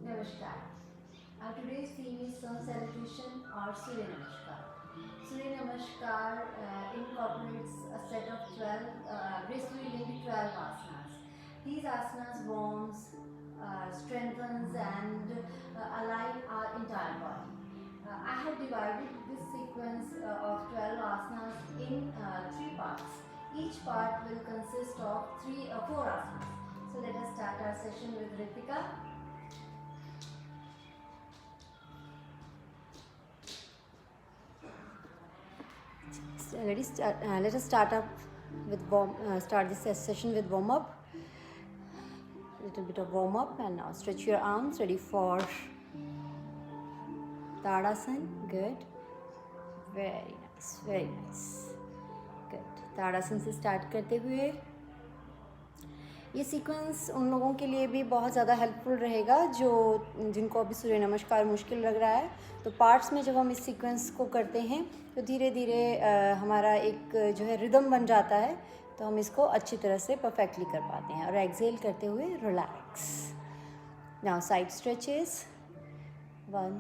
Namaskar. Today's theme is Sun Salutation or Surya Namaskar. Surya Namaskar incorporates a set of 12 gracefully linked 12 asanas. These asanas warms, strengthens and align our entire body. I have divided this sequence of 12 asanas in 3 parts. Each part will consist of 4 asanas. So let us start our session with Ritika. Let us start this session with warm up. Little bit of warm up, and now stretch your arms. Ready for Tadasana. Good. Very nice. Very nice. Good. Tadasana से start करते हुए ये sequence उन लोगों के लिए भी बहुत ज़्यादा हेल्पफुल रहेगा जिनको अभी सूर्य नमस्कार मुश्किल लग रहा है. तो पार्ट्स में जब हम इस सीक्वेंस को करते हैं तो धीरे धीरे हमारा एक जो है रिदम बन जाता है, तो हम इसको अच्छी तरह से परफेक्टली कर पाते हैं. और एक्सेल करते हुए relax. Now side stretches. 1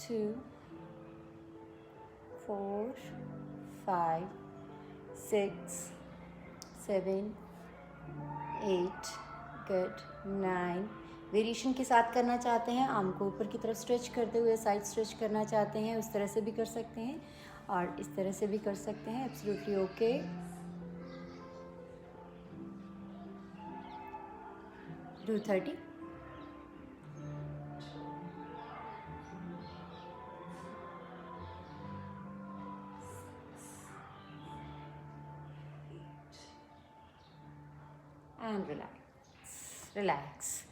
2 4 5 6 7 8. Good. 9. Variation के साथ करना चाहते हैं, आर्म को ऊपर की तरफ स्ट्रेच करते हुए साइड स्ट्रेच करना चाहते हैं, उस तरह से भी कर सकते हैं और इस तरह से भी कर सकते हैं. Absolutely okay. Do 30. And relax.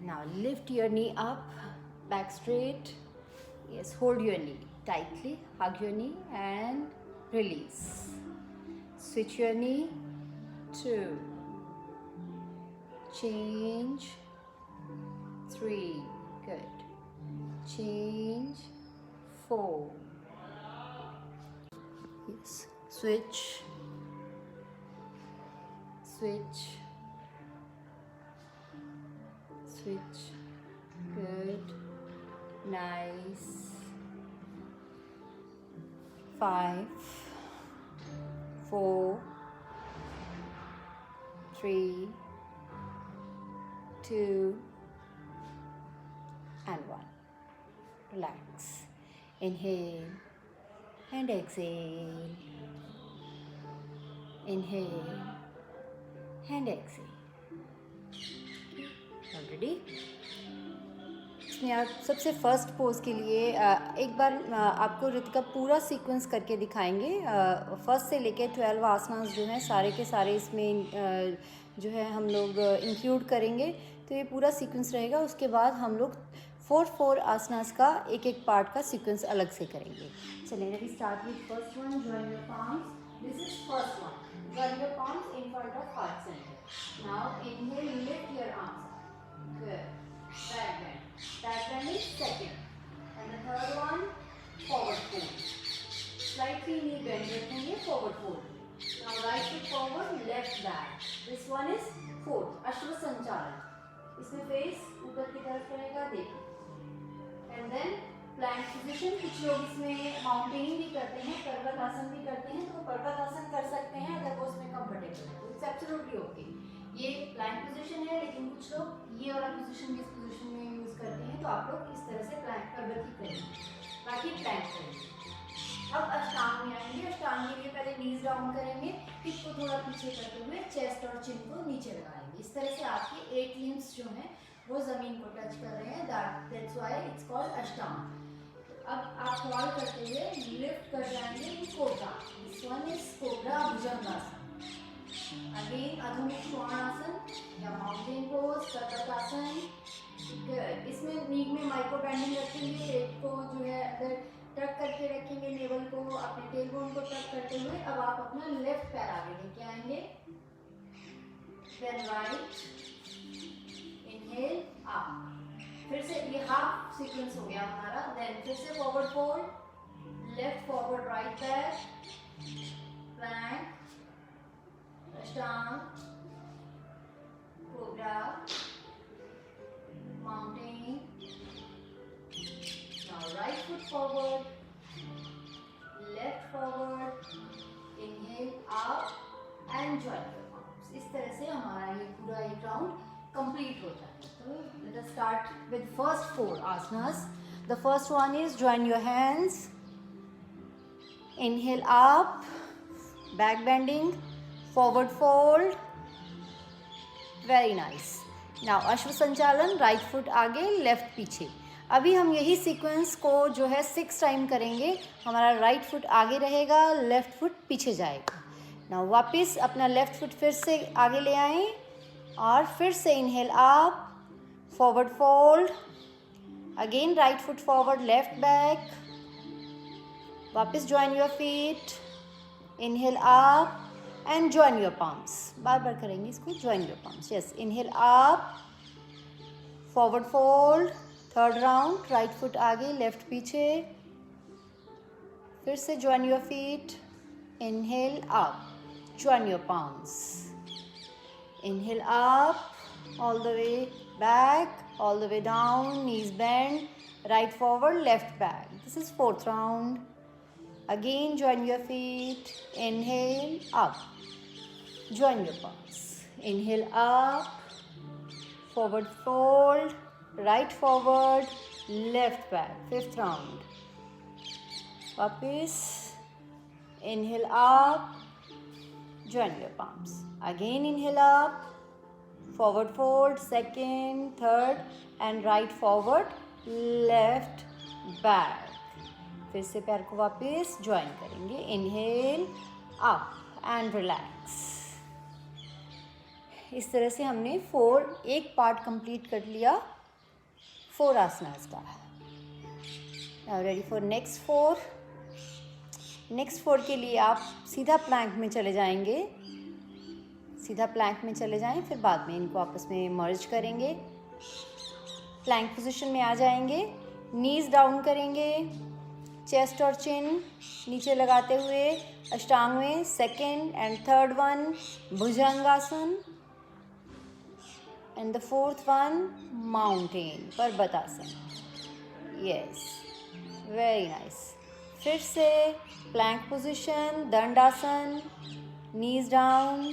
Now lift your knee up, back straight. Yes, hold your knee tightly, hug your knee and release. Switch your knee. 2. Change. 3. Good. Change. 4. Yes. Switch. Good. Nice. 5 4 3 2 and 1. Relax. Inhale and exhale. Inhale and exhale. Already? इसमें आप सबसे first pose के लिए एक बार आपको रितिका पूरा sequence करके दिखाएंगे. फर्स्ट से लेके 12 आसनास जो हैं सारे के सारे इसमें जो है हम लोग इंक्लूड करेंगे. तो ये पूरा सीक्वेंस रहेगा. उसके बाद हम लोग 4 आसनास का एक पार्ट का सीक्वेंस अलग से करेंगे. चलिए, let us start with first one. Join your palms. This is first one. Join your palms in front of heart center. Now inhale, lift your arms up. Good. Back bend. Back bend is second. And the third one, forward fold. Slightly knee bend रखेंगे, forward fold. Now right foot forward, left back. This one is fourth, अश्व संचालन. इसमें face ऊपर की तरफ रहेगा, देखो. And then plank position. कुछ लोग इसमें माउंटेनिंग भी करते हैं, पर्वत आसन भी करते हैं, तो वो पर्वत आसन कर सकते हैं अगर वो उसमें कंफर्टेबल है. It's absolutely okay. ये प्लैंक पोजीशन है, लेकिन कुछ लोग ये वाला पोजीशन भी इस पोजीशन में यूज करते हैं, तो आप लोग इस तरह से प्लैंक पर्वत ही करेंगे, बाकी प्लैंक करेंगे. अब अष्टांग में आएंगे. अष्टांग के लिए पहले नीज डाउन करेंगे, हिप को थोड़ा पीछे करते हुए चेस्ट और चिन को नीचे लगाएंगे. इस तरह से आपके 8 लिम्स जो हैं वो जमीन को टच कर रहे हैं. दैट्स व्हाई इट्स कॉल्ड अष्टांग. अब आप फॉल करते हुए लिफ्ट कर जाएंगे cobra. This one is cobra bhujangasana. Again आधुनिक श्वानासन या माउंटेन पोज, कर्कटासन. गुड. इसमें नी में माइक्रो बेंडिंग रखेंगे. पेट को जो है अगर टक करके रखेंगे, नेवल को, अपने टेलबोन को टक करते हुए. अब आप अपना लेफ्ट पैर आगे लेके आएंगे. Then right. Inhale up. फिर से ये हाफ सीक्वेंस हो गया हमारा. देन फिर से forward fold, left forward right पैर, प्लैंक, अष्टांग, कोब्रा, माउंटेन, कंप्लीट होता है. तो let us start with first 4 asanas. The first one is join your hands, inhale up, back bending, forward fold, very nice. Now अश्व संचालन, right foot आगे left पीछे. अभी हम यही सीक्वेंस को जो है 6 टाइम करेंगे. हमारा राइट फुट आगे रहेगा, लेफ्ट फुट पीछे जाएगा. नाउ वापस अपना लेफ्ट फुट फिर से आगे ले आएं और फिर से inhale up, forward fold, again right foot forward, left back, वापस join your feet, inhale up and join your palms. बार बार करेंगे इसको, join your palms. Yes, inhale up, forward fold, third round, right foot आगे left पीछे, फिर से join your feet, inhale up, join your palms, inhale up, all the way back, all the way down, knees bend, right forward, left back. This is fourth round. Again join your feet, inhale up, join your palms, inhale up, forward fold, right forward, left back. Fifth round. Wapis, inhale up, join your palms, again inhale up, forward fold, second, third and right forward, left back. फिर से पैर को वापस join करेंगे. Inhale up and relax. इस तरह से हमने एक पार्ट कंप्लीट कर लिया 4 आसनास का. Now ready for next 4. Next 4 के लिए आप सीधा प्लैंक में चले जाएंगे. सीधा प्लैंक में चले जाएं, फिर बाद में इनको आपस में मर्ज करेंगे. प्लैंक पोजीशन में आ जाएंगे, नीज डाउन करेंगे, चेस्ट और चिन नीचे लगाते हुए अष्टांग में second and third one bhujangasana and the fourth one mountain parvatasana. Yes, very nice. फिर से plank position, dandasana, knees down,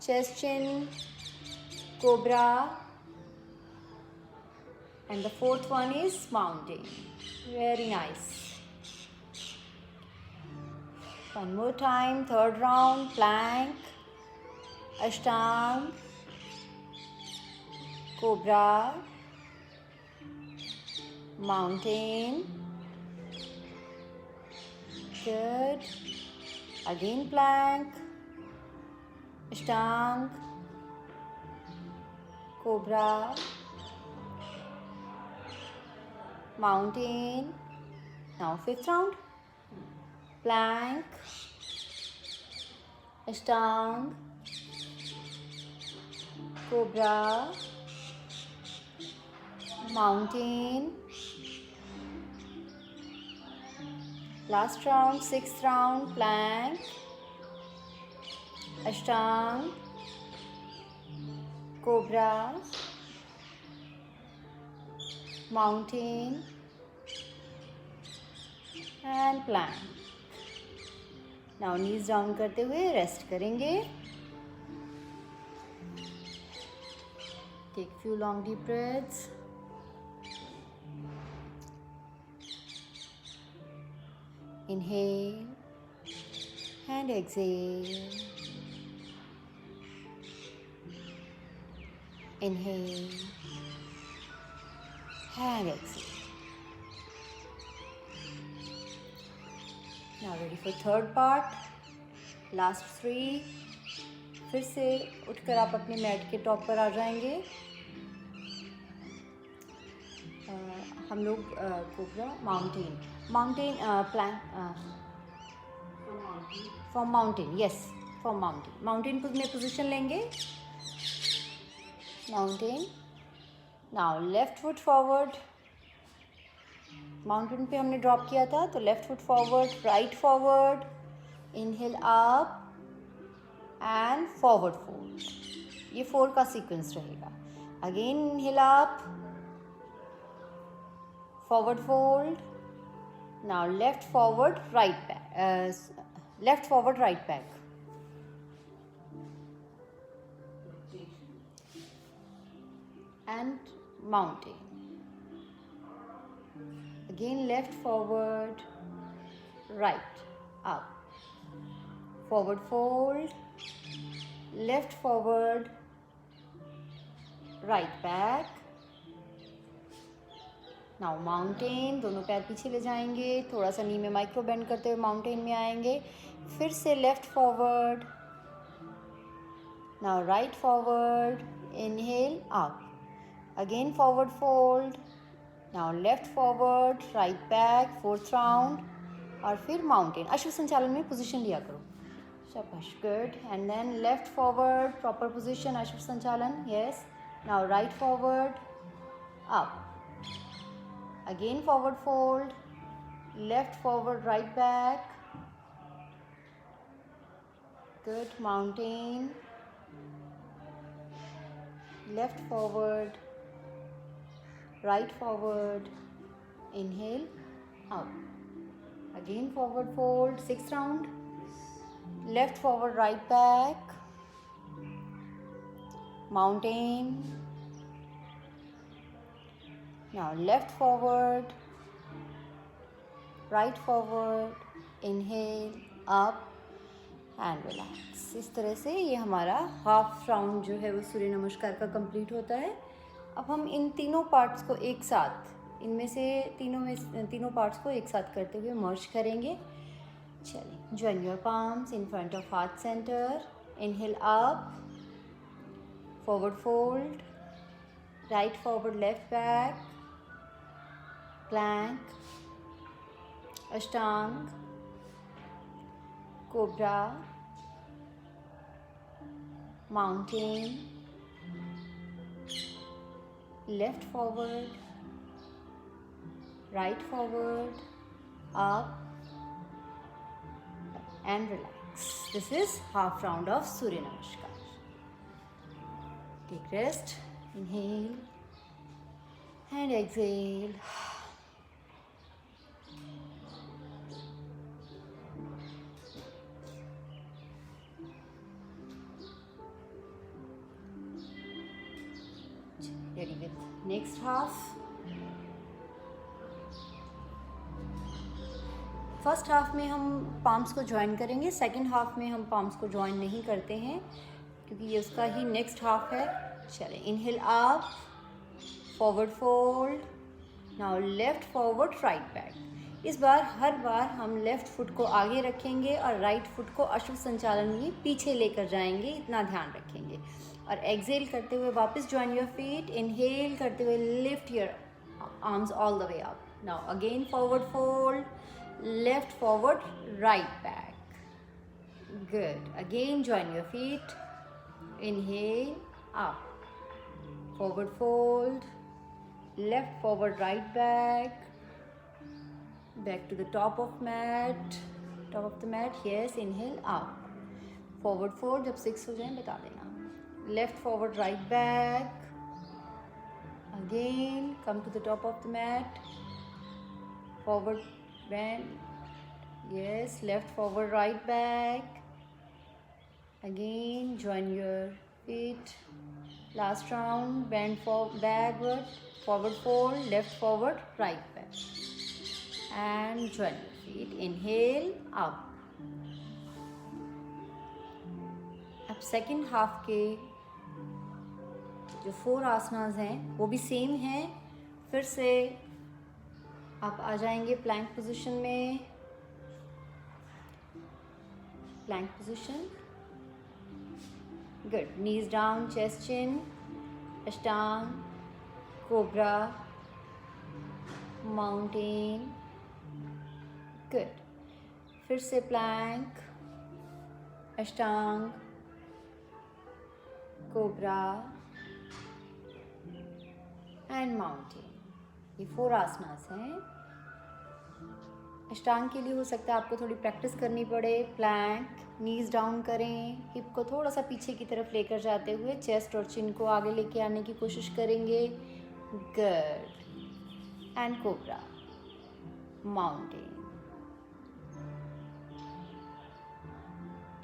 chest chin, cobra, and the fourth one is mountain. Very nice. One more time, third round, plank, ashtang, cobra, mountain. Good. Again plank, ashtang, cobra, mountain. Now fifth round, plank, ashtang, cobra, mountain. Last round, sixth round, plank, ashtang, cobra, mountain and plank. Now knees down करते हुए rest करेंगे. Take few long deep breaths. Inhale and exhale. Inhale and exhale. Now ready for third part. Last 3. फिर से उठकर आप अपने mat के top पर आ जाएंगे. हम लोग cobra, mountain plank from mountain. Yes, from mountain में पोजीशन लेंगे. Mountain. Now left foot forward. Mountain पे हमने ड्रॉप किया था, तो left foot forward, right forward, inhale up and forward fold. ये 4 का सीक्वेंस रहेगा. Again inhale up, forward fold. Now left forward, right back, left forward, right back. and mountain. Again left forward, right, up, forward fold, left forward, right back. Now mountain, दोनों पैर पीछे ले जाएंगे, थोड़ा सा नी में माइक्रो बेंड करते हुए माउंटेन में आएंगे. फिर से left forward, now right forward, inhale up, again forward fold, now left forward, right back, fourth round, और फिर माउंटेन. अश्व संचालन में पोजीशन लिया करो. शाबाश, good. And then left forward, proper position, ashwa sanchalan. Yes. Now right forward, up, again forward fold, left forward, right back, good. Mountain, left forward, right forward, inhale, up, again forward fold, sixth round, left forward, right back, mountain. Now left forward, right forward, inhale, up and relax. इस तरह से ये हमारा half round जो है वो सूर्य नमस्कार का कंप्लीट होता है. अब हम इन तीनों पार्ट्स को एक साथ, इनमें से तीनों पार्ट्स को एक साथ करते हुए मर्ज करेंगे. चलिए, join your palms in front of heart centre. Inhale up, forward fold, right forward, left back, plank, ashtang, cobra, mountain, left forward, right forward, up and relax. This is half round of Surya Namaskar. Take rest, inhale and exhale. Ready with next half. First half में हम palms को join करेंगे, second half में हम palms को join नहीं करते हैं क्योंकि ये उसका ही नेक्स्ट हाफ है. चले, inhale up, forward fold, now left forward, right back. इस बार हर बार हम लेफ्ट फुट को आगे रखेंगे और राइट फुट को अश्व संचालन में पीछे लेकर जाएंगे, इतना ध्यान रखेंगे. और एक्सेल करते हुए वापस ज्वाइन योर फीट. इनहेल करते हुए lift your arms all the way up. Now again forward fold, left forward, right back. Good. Again join your feet. Inhale up, forward fold, left forward, right back, back to the top of the mat. Yes, inhale up, forward fold. जब 6 हो जाए बता देना. Left forward, right back, again come to the top of the mat, forward bend. Yes, left forward, right back, again join your feet. Last round, bend backward, forward fold, left forward, right back and join your feet. Inhale up. अब second half के जो 4 आसनास हैं वो भी same हैं. फिर से आप आ जाएंगे प्लैंक पोजीशन में. Plank position, good. Knees down, chest chin, ashtanga, cobra, mountain, good. फिर से Planck, ashtanga, cobra and mountain. ये 4 आसनास हैं. अष्टांग के लिए हो सकता है आपको थोड़ी प्रैक्टिस करनी पड़े. प्लैंक, नीज डाउन करें, हिप को थोड़ा सा पीछे की तरफ लेकर जाते हुए चेस्ट और चिन को आगे लेके आने की कोशिश करेंगे. Good. And cobra, mountain,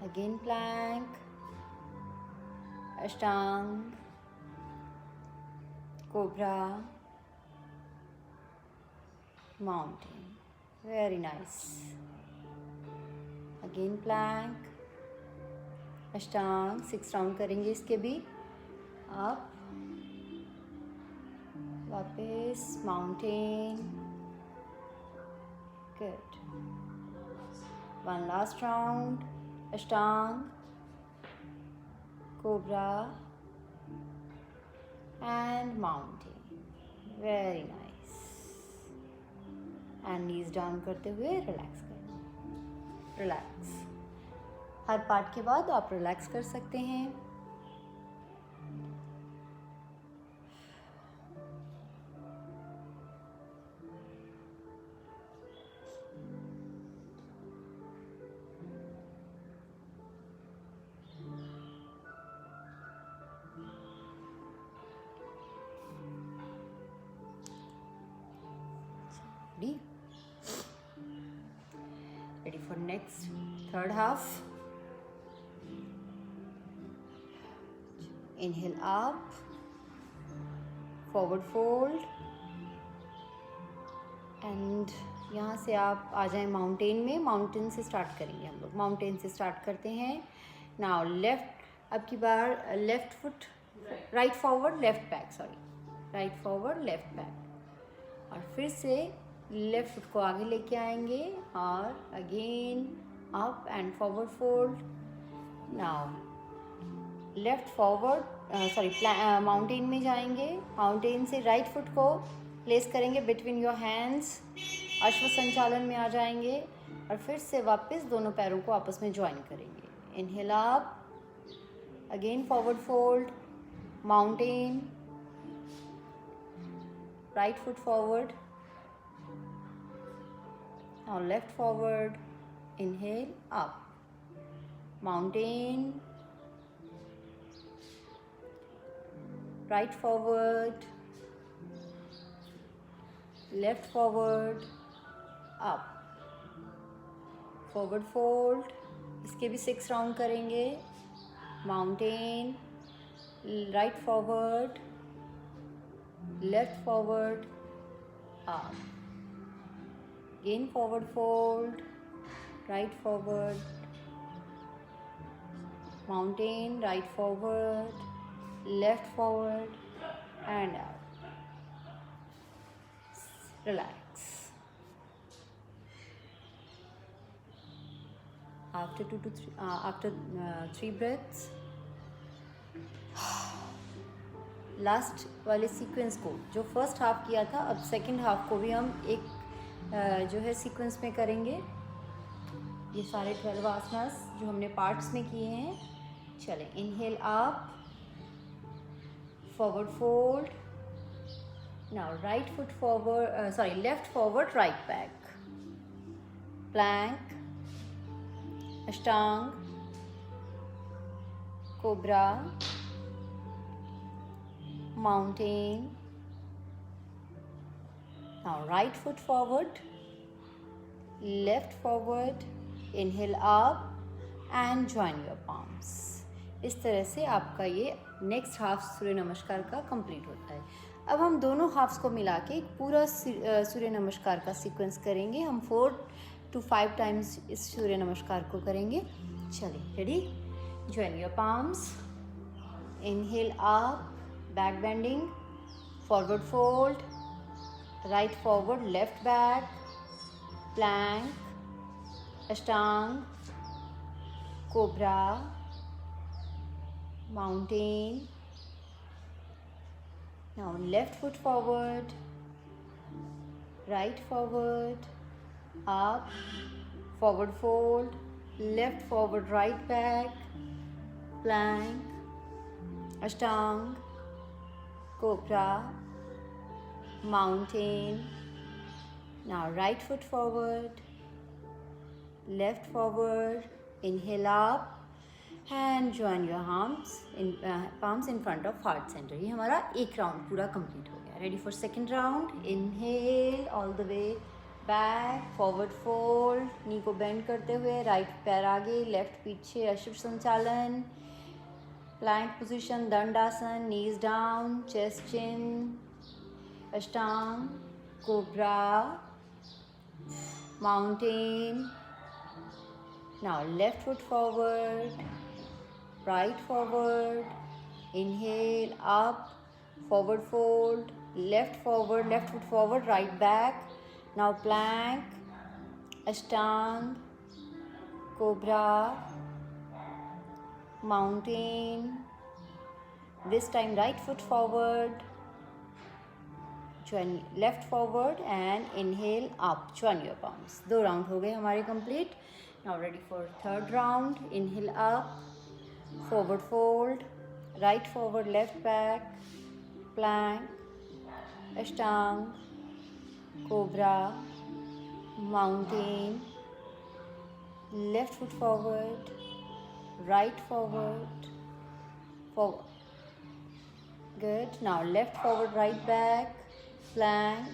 again plank, ashtanga, cobra, mountain. Very nice. Again plank, Ashtanga 6 round करेंगे इसके भी. अप, वापस mountain. Good. One last round. Ashtanga, cobra and mountain. Very nice. And knees down करते हुए रिलैक्स करें. रिलैक्स. हर पार्ट के बाद आप रिलैक्स कर सकते हैं. Ready for next third half. Inhale up, forward fold, and यहाँ से आप आ जाएं माउंटेन में. माउंटेन से स्टार्ट करेंगे हम लोग. माउंटेन से स्टार्ट करते हैं. नाउ लेफ्ट, अब की बार left foot, right forward left back, sorry, right forward left back. और फिर से लेफ्ट फुट को आगे लेके आएंगे और again up and forward fold. Now left forward, sorry, mountain में जाएंगे. माउंटेन से राइट फुट को प्लेस करेंगे बिटवीन योर हैंड्स. अश्व संचालन में आ जाएंगे और फिर से वापस दोनों पैरों को आपस में ज्वाइन करेंगे. Inhale up, again forward fold, mountain, right foot forward. Now left forward. Inhale up, mountain, right forward, left forward, up, forward fold. इसके भी 6 राउंड करेंगे. Mountain, right forward, left forward, up, again forward fold, right forward, mountain, right forward, left forward, and out. Relax. After 3 breaths, last वाले sequence को जो first half किया था, अब second half को भी हम एक जो है सीक्वेंस में करेंगे. ये सारे 12 आसनास जो हमने पार्ट्स में किए हैं. चलें. Inhale up, forward fold. Now right foot forward, sorry, left forward right back, plank, ashtanga, cobra, mountain. Now right foot forward, left forward, inhale up and join your palms. इस तरह से आपका ये नेक्स्ट हाफ सूर्य नमस्कार का कंप्लीट होता है. अब हम दोनों हाफ्स को मिला के एक पूरा सूर्य नमस्कार का सीक्वेंस करेंगे. हम 4 to 5 टाइम्स इस सूर्य नमस्कार को करेंगे. चलिए, ready? Join your palms. Inhale up, back bending, forward fold, right forward, left back, plank, ashtang, cobra, mountain. Now left foot forward, right forward, up, forward fold, left forward, right back, plank, ashtang, cobra, mountain. Now right foot forward, left forward, inhale up and join your palms in front of heart center. ये हमारा एक round पूरा complete हो गया. Ready for second round. Inhale all the way back, forward fold, knee को bend करते हुए, right पैर आगे, लेफ्ट पीछे, अश्व संचालन. Plank position, Dandasana, knees down, chest chin, Ashtanga, Cobra, Mountain. Now left foot forward, right forward, inhale, up, forward fold, left forward, left foot forward, right back. Now plank, Ashtanga, Cobra, Mountain. This time right foot forward, join left forward and inhale up, join your palms. 2 round हो गए हमारे complete. Now ready for third round. Inhale up, forward fold, right forward, left back, plank, Ashtanga, Cobra, Mountain. Left foot forward, right forward, forward. Good. Now left forward, right back, plank,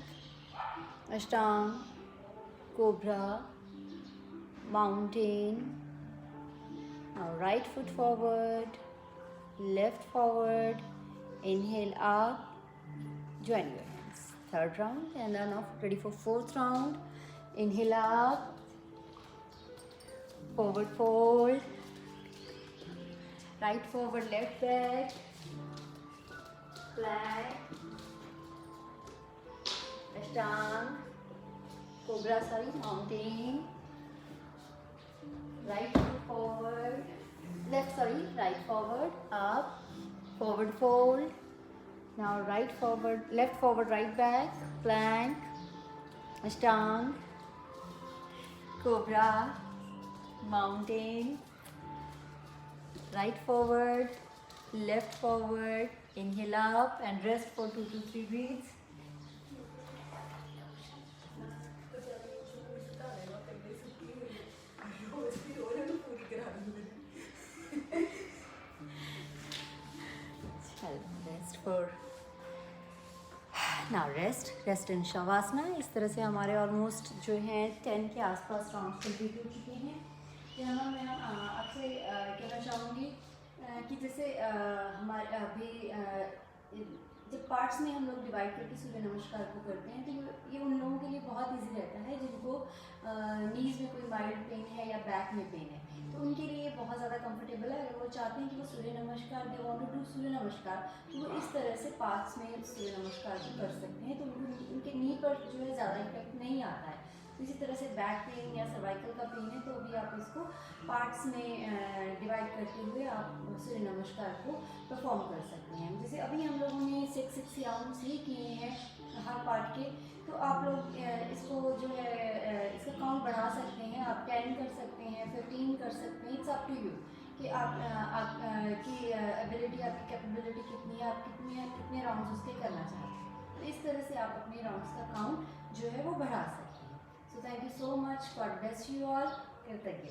Ashtanga, Cobra, Mountain. Now right foot forward, left forward, inhale up, join your hands. Third round, and then now ready for fourth round. Inhale up, forward fold, right forward, left back, plank, Ashtanga, Cobra, Mountain. Right foot forward, right forward, up, forward fold. Now right forward, left forward, right back, plank, Ashtanga, Cobra, Mountain. Right forward, left forward, inhale up and rest for 2 to 3 breaths. Rest for now rest in Shavasana. इस तरह से हमारे almost जो हैं 10 के आसपास round complete हो चुके हैं। यहाँ मैं आपसे कहना चाहूँगी कि जैसे हमारे अभी जब पार्ट्स में हम लोग डिवाइड करके सूर्य नमस्कार को करते हैं तो ये उन लोगों के लिए बहुत इजी रहता है जिनको नीज़ में कोई माइल्ड पेन है या बैक में पेन है, तो उनके लिए बहुत ज़्यादा कंफर्टेबल है। अगर वो चाहते हैं कि वो सूर्य नमस्कार दे वांट टू डू सूर्य नमस्कार, तो वो इस तरह से पार्ट्स में सूर्य नमस्कार भी कर सकते हैं, तो उनके नी पर जो है ज़्यादा इफेक्ट नहीं आता है। इसी तरह से बैक पेन या सर्वाइकल का पेन है तो भी आप इसको पार्ट्स में डिवाइड करते हुए आप सूर्य नमस्कार को परफॉर्म कर सकते हैं। जैसे अभी हम लोगों ने 6 राउंड्स ही किए हैं हर पार्ट के, तो आप लोग इसको जो है इसका काउंट बढ़ा सकते हैं, आप 10 कर सकते हैं, 15 कर सकते हैं। इट्स अप टू यू कि आप की एबिलिटी, आपकी कैपेबिलिटी कितनी है, आप कितने राउंड्स उसके करना चाहते हैं। तो इस तरह से आप अपने राउंड्स का काउंट जो है वो बढ़ा सकते हैं। So thank you so much. God bless you all. कृतज्ञ।